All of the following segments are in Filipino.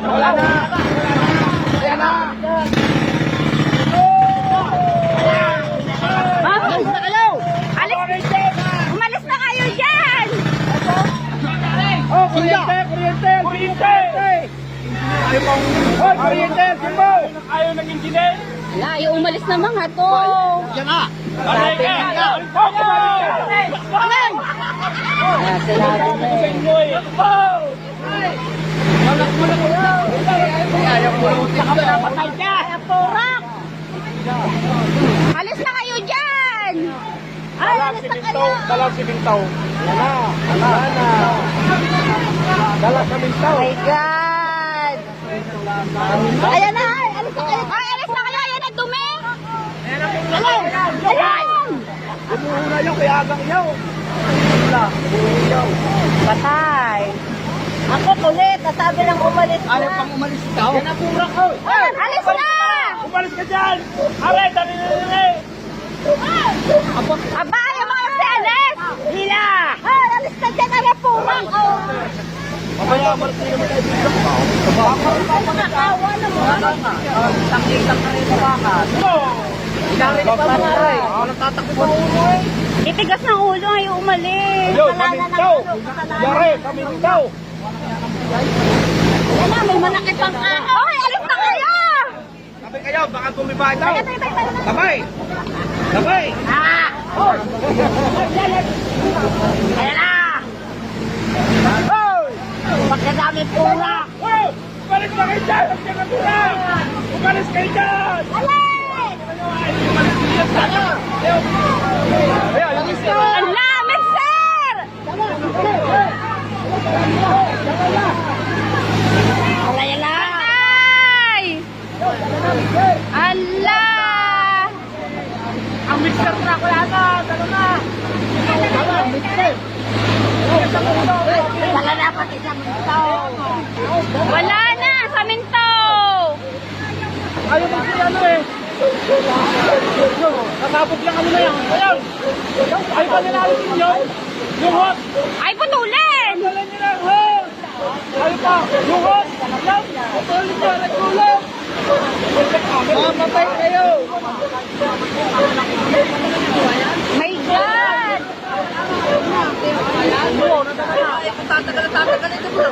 Wala na. Ayan na. Alis na kayo! Umalis na kayo dyan! Oh, kuryente, kuryente, kuryente. Oh, kuryente, simbo. Ayaw nang injinin. Wala, ayaw umalis na mga to. Yan na. Sabi ka. Sinabi na eh. Porak! Alis na kayo dyan! Ay, alis na kayo! Dalang si Bintaw. Yan na. Wala na. Dalang sa Bintaw. My God! Ayan na! Alis na kayo! Ay, alis na kayo! Ayan na, dumi! Ayan! Ayan! Umuuna yung kay Agang yaw. Wala. Yaw. Patay! Ako kulit! Nasabi lang umalis na! Ayaw pang umalis ikaw. Yan ang pura ko. Ayan, alis na! Umalis ka dyan. Aray, dali. Aba, yung mga si alis! Hila! Ay, alis na dyan! Alis pumak! Oh! Mamaya, umalis ka naman tayo dito. Nakakawa naman! Takik-tak na rin sa bakas. Inari pa mga aray. Nagtatakbo pa ulo eh. Itigas ng ulo ay umalis! Yo, Kamintaw. Yare, Kamintaw. Yan na, may manakit pang Ay, alis na kayo! Sabay kayo, baka bumibay daw. Sabay. Sabay. Ah! Oh! Ayan na! Hoy! Pagkadami pula! Hoy! Umalis na kayo dyan! Huwag niya katura! Umalis kayo dyan! Alis! Ayan, yung isa. Ang lamig, sir! Alayala! Ay! Ala! Ang mixer na ko yata! Gano'n na! Wala na pati sa minto! Wala na sa minto! Ayaw mo siya ano eh! Nakabot lang ano na yan! Ayan! Ayaw pa nilalagin ninyo! Yung hot! Ay, putulin! Wala niyo lang hot! Ayaw pa! Yung hot! Ayan! Putulin niyo! Nagkulang! Mamatay kayo! My God! Oo, tatagal ito po.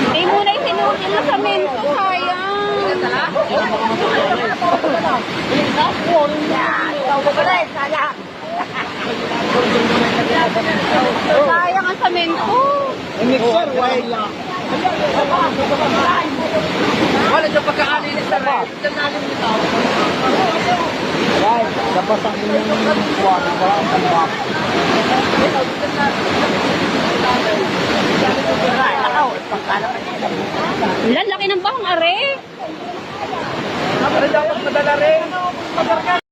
Hindi mo na isinutin na sa minto, sayang. Sayang ang samento. Mixer, wala. Wala dyan pagkakalinis na rin. Dyan nito. Right, dapat ang inyong kuwan. Wala ang kalwak. Wala, laki ng bahong are. Dapat madala rin.